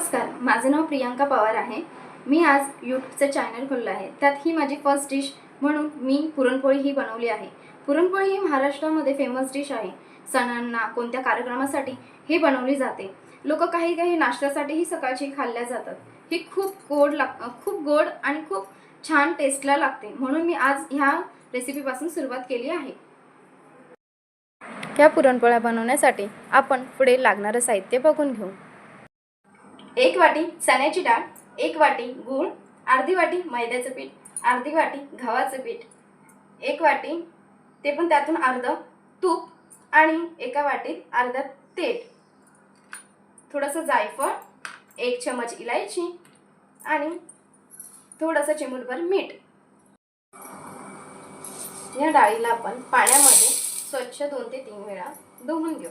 नमस्कार, माझे नाव प्रियांका पवार आहे। मी आज यूट्यूबचे चॅनल खोलले आहे। त्यात ही माझी फर्स्ट डिश म्हणून मी पुरणपोळी ही बनवली आहे। पुरणपोळी ही महाराष्ट्रामध्ये फेमस डिश आहे। सणांना कोणत्या कार्यक्रमासाठी ही बनवली जाते। लोक काही नाश्त्यासाठी ही सकाळची खाल्ल्या जातात। ही खूप गोड आणि खूप छान टेस्टला लागते, म्हणून मी आज ह्या रेसिपीपासून सुरुवात केली आहे। या पुरणपोळ्या बनवण्यासाठी आपण पुढे लागणारे साहित्य बघून घेऊ। 1 वाटी चण्याची डाळ, 1 वाटी गूळ, अर्धी वाटी मैद्याचं पीठ, अर्धी वाटी गव्हाचं पीठ, 1 वाटी ते पण त्यातून अर्ध तूप आणि 1 वाटीत अर्ध तेल, थोडंसं जायफळ, 1 चमच इलायची आणि थोडंसं चिमूटभर मीठ। या डाळीला आपण पाण्यामध्ये स्वच्छ 2 ते 3 वेळा धुवून घेऊ।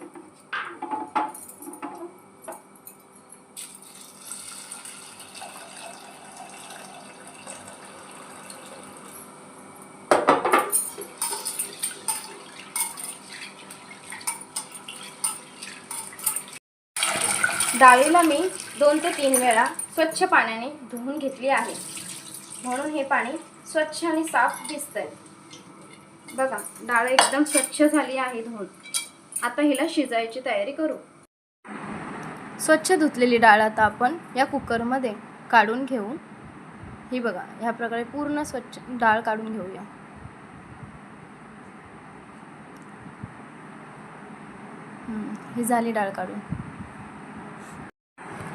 डाळीला मी 2 ते 3 वेळा स्वच्छ पाण्याने धुवून घेतली आहे, म्हणून हे पाणी स्वच्छ आणि साफ दिसतंय। बघा, डाळ एकदम स्वच्छ झाली आहे धुवून। आता हिला शिजायची तयारी करू। स्वच्छ धुतलेली डाळ आता आपण या कुकरमध्ये काढून घेऊ। ही बघा, ह्या प्रकारे पूर्ण स्वच्छ डाळ काढून घेऊया। ही झाली डाळ काढून।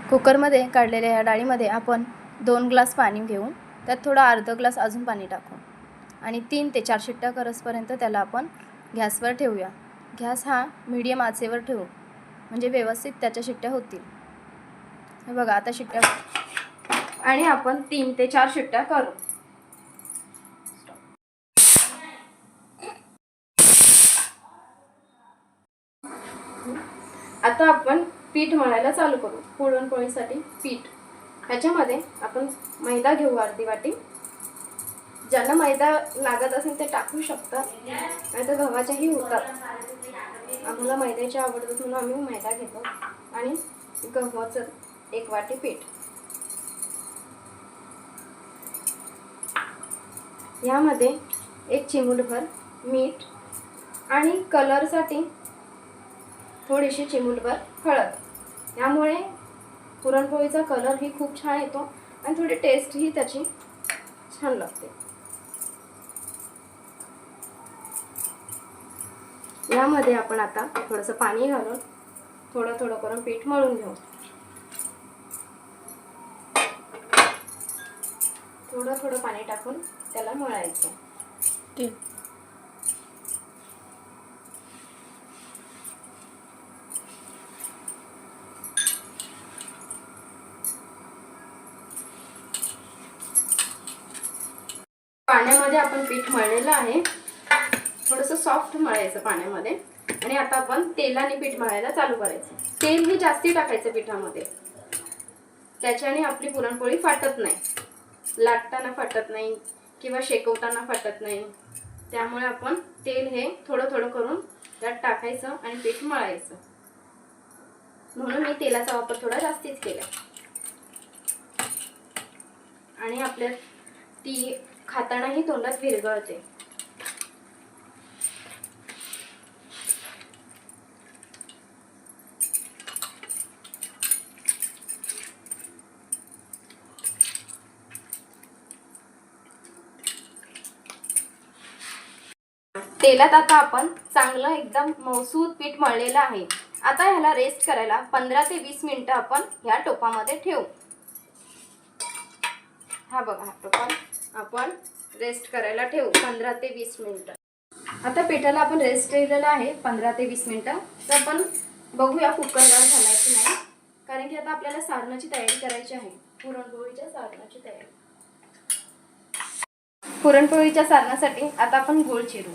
कुकरमध्ये काढलेल्या या डाळीमध्ये आपण 2 ग्लास पाणी घेऊ। त्यात थोडा अर्धा ग्लास अजून पाणी टाकू आणि 3 ते 4 शिट्ट्या करसपर्यंत त्याला आपण गॅसवर ठेवूया। गॅस हा मीडियम आचेवर ठेवू, म्हणजे व्यवस्थित त्याच्या शिट्ट्या होतील। हे बघा, आता शिट्ट्या आणि आपण 3 ते 4 शिट्ट्या करू। आता आपण पीठ मळायला चालू करू। पुरणपोळीसाठी पीठ, ह्याच्यामध्ये आपण मैदा घेऊ अर्धी वाटी। ज्यांना मैदा लागत असेल ते टाकू शकतात, नाही तर गव्हाच्याही होतात। आम्हाला मैद्याची आवडतात म्हणून आम्ही मैदा घेतो। आणि गव्हाचं 1 वाटी पीठ, यामध्ये 1 चिमूटभर मीठ आणि कलरसाठी थोडीशी चिमूटभर हळद। यामुळे पुरणपोळीचा कलर ही खूप छान येतो आणि थोडी टेस्ट ही त्याची छान लागते। यामध्ये आपण आता थोडंसं पाणी घालून थोडं करून पीठ मळून घेऊ। थोडं पाणी टाकून त्याला मळायचं। पाण्यामध्ये आपण पीठ मळलेलं आहे, थोडंसं सॉफ्ट मळायचं पाण्यामध्ये। आणि आता आपण तेलाने पीठ मळायला चालू करायचं। तेल हे जास्ती टाकायचं पिठामध्ये, त्याच्याने आपली पुरणपोळी फाटत नाही, लाटताना फाटत नाही किंवा शेकवताना फाटत नाही। त्यामुळे आपण तेल हे थोडं करून त्यात टाकायचं आणि पीठ मळायचं, म्हणून मी तेलाचा वापर थोडा जास्तीच केला। आणि आपल्या ती खातानाही तोंडात विरघळते। तेलात आता आपण चांगलं एकदम मऊसूत पीठ मळलेलं आहे। आता ह्याला रेस्ट करायला 15 ते 20 मिनिटं आपण ह्या टोपामध्ये ठेवू। हा बघा, हा टोपा आपण रेस्ट करायला ठेवू 15 ते 20 मिनिटं। आता पिठाला आपण रेस्ट दिलेला आहे 15 ते 20 मिनिटं। तर आपण बघूया कुकर गार झालाय की नाही, कारण की आता आपल्याला सारणाची तयारी करायची आहे। पुरणपोळीच्या सारणाची तयारी। पुरणपोळीच्या सारणासाठी आता आपण गूळ चिरू।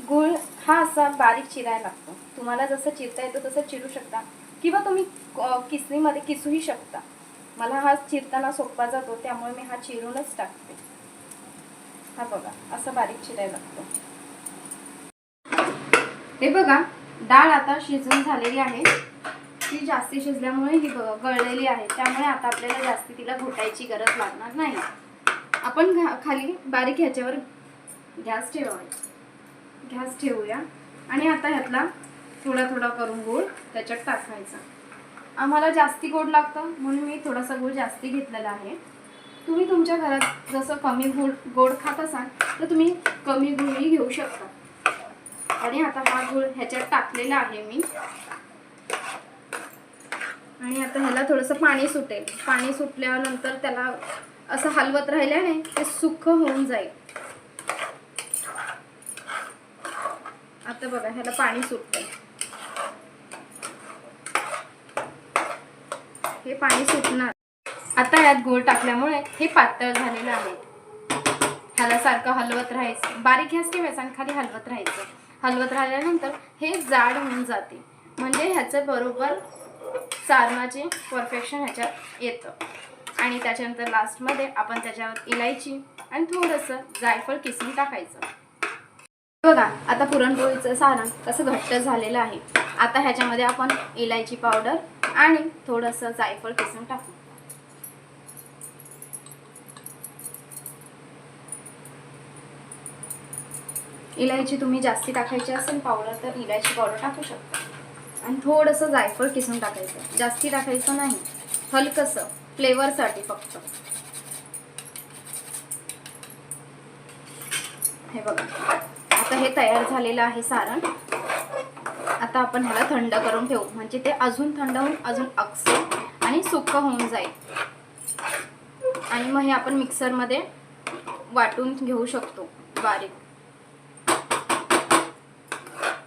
गूळ हा असा बारीक चिरायला लागतो। तुम्हाला जसं चिरता येतो तसं चिरू शकता, किंवा तुम्ही किसणीमध्ये किसूही शकता। मला हा चिरताना सोपा जातो, त्यामुळे मी हा चिरूनच टाकते। हा बघा, असं बारीक चिरायला लागतो। हे बघा, डाळ आता शिजून झालेली आहे। ती जास्ती शिजल्यामुळे ही बघा गळलेली आहे, त्यामुळे आता आपल्याला जास्ती तिला घोटायची गरज लागणार नाही. आपण खाली बारीक ह्याच्यावर गॅस ठेवूया आणि आता ह्यातला थोडा थोडा करून गूळ त्याच्यात टाकायचा. आम्हाला जास्ती गोड लागतं म्हणून मी थोडासा गूळ जास्ती घेतलेला आहे. तुम्ही तुमच्या घरात जसं कमी गोड खात असाल तर तुम्ही कमी गूळही घेऊ शकता. आणि आता हा गूळ ह्याच्यात टाकलेला आहे मी. आणि आता ह्याला थोडंसं पाणी सुटेल. पाणी सुटल्यानंतर त्याला असं हलवत राहिल्याने ते सुक्क होऊन जाईल. आता बघा ह्याला पाणी सुटतंय. हे पाणी सुटणार. आता यात गूळ टाकल्यामुळे हे पातळ झालेलं आहे. ह्याला सारखं हलवत राहायचं. बारीक गॅस ठेवायचा आणि खाली हलवत राहायचं. हलवत राहिल्यानंतर हे जाड होऊन जाते. म्हणजे ह्याचं बरोबर सारणाचे परफेक्शन ह्याच्यात येतं. आणि त्याच्यानंतर लास्टमध्ये आपण त्याच्यावर इलायची आणि थोडंसं जायफळ किसून टाकायचं. बघा आता पुरणपोळीचं सारण कसं घट्ट झालेलं आहे. आता ह्याच्यामध्ये आपण इलायची पावडर आणि थोडंसं जायफळ किसून टाकू. इलायची तुम्ही जास्ती टाकायची असेल पावडर तर इलायची पावडर टाकू शकता. आणि थोडंसं जायफळ किसून टाकायचं. जास्ती टाकायचं नाही, हलकंसं फ्लेवरसाठी फक्त. हे बघा आता हे तयार झालेलं आहे सारण. आता आपण ह्याला थंड करून ठेवू, म्हणजे ते अजून थंड होऊन अजून अकसेल आणि सुक्क होऊन जाईल. आणि मग हे आपण मिक्सरमध्ये वाटून घेऊ शकतो बारीक.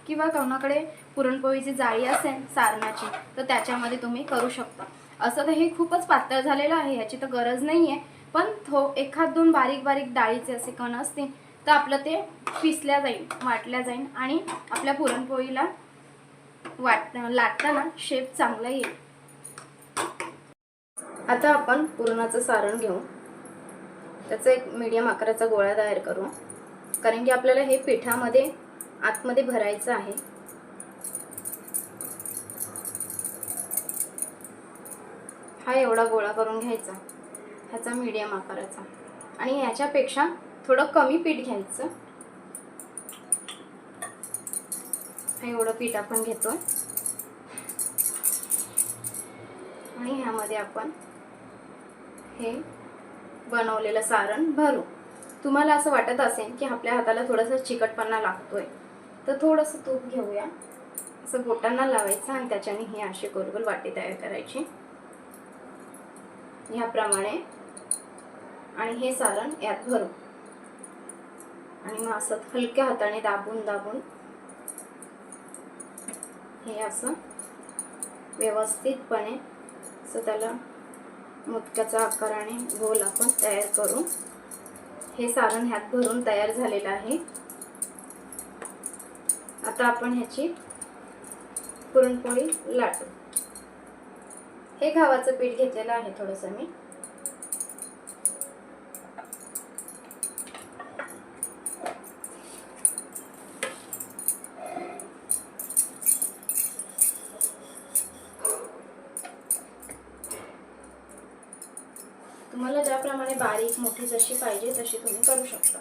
किंवा कोणाकडे पुरणपोळीची जाळी असेल सारणाची तर त्याच्यामध्ये तुम्ही करू शकता. असं तर हे खूपच पातळ झालेलं आहे, ह्याची तर गरज नाही आहे. पण एखाद दोन बारीक बारीक डाळीचे असे कण असतील तर आपलं ते पिसल्या जाईल, वाटल्या जाईल आणि आपल्या पुरणपोळीला लाटताना शेप चांगला येईल. आता आपण पुरणाचं सारण घेऊ. त्याचा एक मीडियम आकाराचा गोळा तयार करू, कारण की आपल्याला हे पिठामध्ये आतमध्ये भरायचं आहे. हा एवढा गोळा करून घ्यायचा, ह्याचा मीडियम आकाराचा. आणि याच्यापेक्षा थोडं कमी पीठ घ्यायचं. हे एवढं पीठ आपण घेतो आणि ह्यामध्ये आपण हे बनवलेलं सारण भरू. तुम्हाला असं वाटत असेल की आपल्या हाताला थोडासा चिकटपणा लागतोय तर थोडंसं तूप घेऊया, असं बोटांना लावायचं आणि त्याच्याने ही अशी गोल वाटी तयार करायची ह्याप्रमाणे. आणि हे सारण यात भरू आणि मग असं हलक्या हाताने दाबून दाबून हे असं व्यवस्थितपणे असं त्याला मोदकाच्या आकाराने गोल आपण तयार करू. हे सारण ह्यात भरून तयार झालेलं आहे. आता आपण ह्याची पुरणपोळी लाटू. हे गव्हाचं पीठ घेतलेलं आहे थोडंसं मी. तुम्हाला ज्याप्रमाणे बारीक मोठी जशी पाहिजे तशी तुम्ही करू शकता.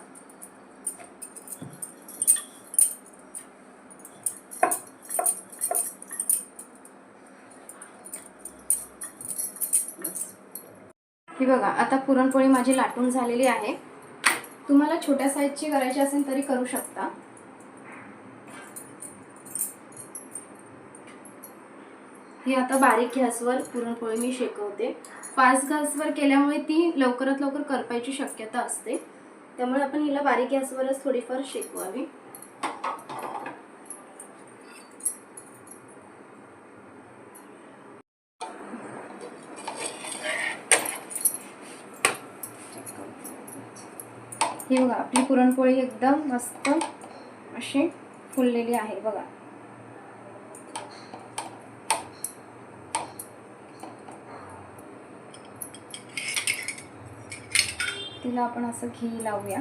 ही बघा आता पुरणपोळी माझी लाटून झालेली आहे. तुम्हाला छोट्या साईजची करायची असेल तरी करू शकता. ही आता बारीक गॅसवर पुरणपोळी मी शेकवते. फास्ट गॅसवर केल्यामुळे ती लवकरात लवकर करपायची शक्यता असते, त्यामुळे आपण हिला बारीक गॅसवरच थोडीफार शेकवावी. ही बघा आपली पुरणपोळी एकदम मस्त अशी फुललेली आहे बघा. तिला आपण असं घी लावूया.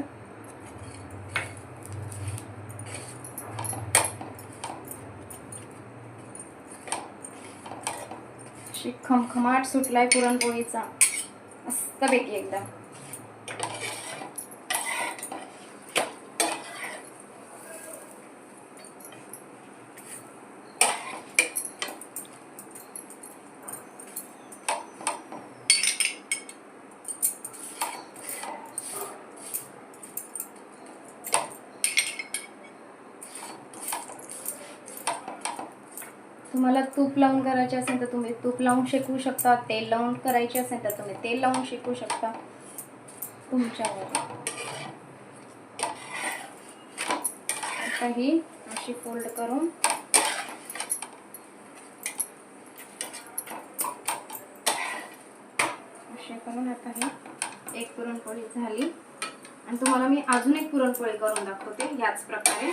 अशी खमखमाट सुटलाय पुरणपोळीचा मस्तपैकी एकदम. तुम्हाला तूप लावून करायचे असेल तर तुम्ही तूप लावून शेकू शकता, तेल लावून करायचे असेल तर तुम्ही तेल लावून शेकू शकता, तुमच्यावर. आता ही अशी फोल्ड करून अशी करून आता ही एक पुरणपोळी झाली. आणि तुम्हाला मी अजून एक पुरणपोळी करून दाखवते याच प्रकारे.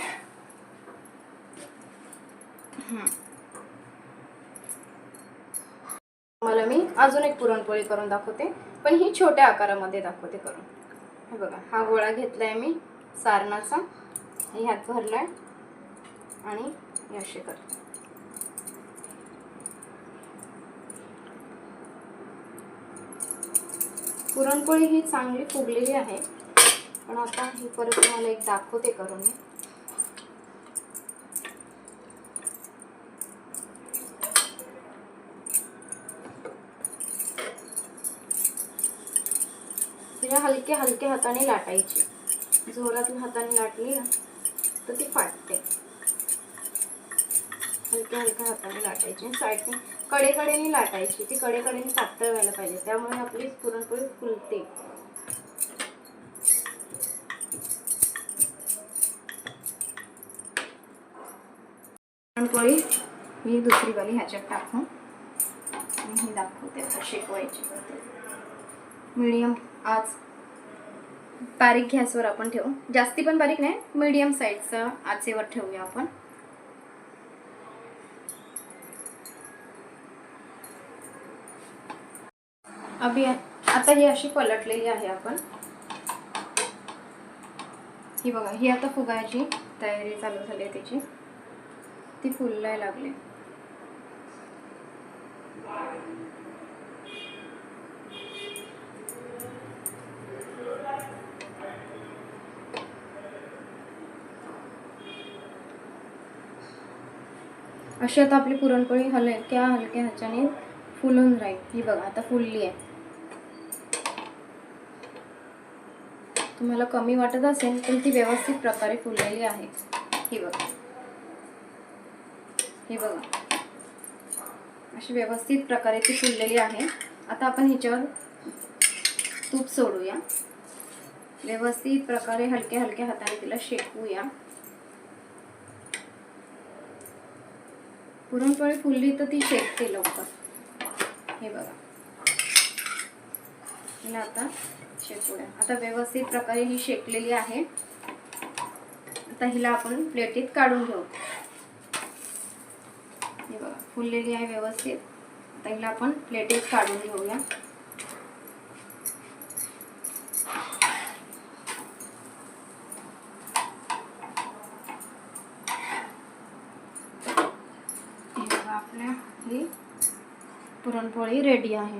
मला मी अजून एक पुरणपोळी करून दाखवते, पण ही छोट्या आकारामध्ये दाखवते करून. हे बघा, हा गोळा घेतलाय मी सारणाचा, ह्यात भरलाय आणि असे करते. पुरणपोळी ही चांगली फुगलेली आहे, पण आता ही परत तुम्हाला एक दाखवते करून. तिला हलक्या हलक्या हाताने लाटायची. जोरातून हाताने लाटली ना तर ती फाटते. हलक्या हलक्या हाताने लाटायची. साईडने कडेकडेने लाटायची. ती कडेकडेने पातळ व्हायला पाहिजे, त्यामुळे आपली पुरणपोळी फुलते. पुरणपोळी ही दुसरी वाली ह्याच्यात टाकून ही दाखवते आता शेकवायची. मीडियम आज बारीक गॅसवर आपण ठेवू, जास्ती पण बारीक नाही, मीडियम साईजचा आचेवर ठेवूया आपण. आता ही अशी पलटलेली आहे आपण. ही बघा, ही आता फुगायची तयारी चालू झाली आहे त्याची. ती फुलायला लागली. अशी आता आपली पुरणपोळी हलक्या हलक्या ह्याच्याने फुलून राहील. ही बघा, आता फुलली आहे. तुम्हाला कमी वाटत असेल तर ती व्यवस्थित प्रकारे फुललेली आहे. ही बघा, ही बघा, अशी व्यवस्थित प्रकारे ती फुललेली आहे. आता आपण ह्याच्यावर तूप सोडूया. व्यवस्थित प्रकारे हलक्या हलक्या हाताने तिला शेकवूया. पुरणपोळी फुलली तर ती शेकते लवकर. हे बघा, हिला आता शेकूया. आता व्यवस्थित प्रकारे ही शेकलेली आहे. आता हिला आपण प्लेटीत काढून घेऊ. हे बघा, फुललेली आहे व्यवस्थित. आता हिला आपण प्लेटीत काढून घेऊया. आपल्या ही पुरणपोळी रेडी आहे.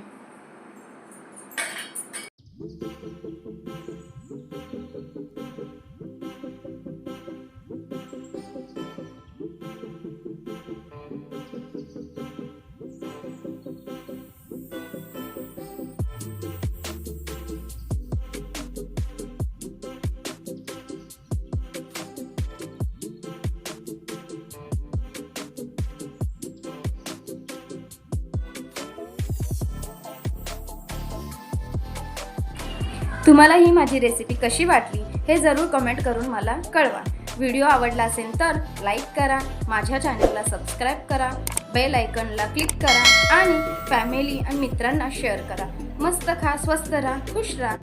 तुम्हाला ही माझी रेसिपी कशी वाटली हे जरूर कमेंट करून मला कळवा. व्हिडिओ आवडला असेल तर लाईक करा, माझ्या चॅनलला सबस्क्राईब करा, बेल आयकॉनला क्लिक करा आणि फॅमिली आणि मित्रांना शेअर करा. मस्त खा, स्वस्त राहा, खुश राहा.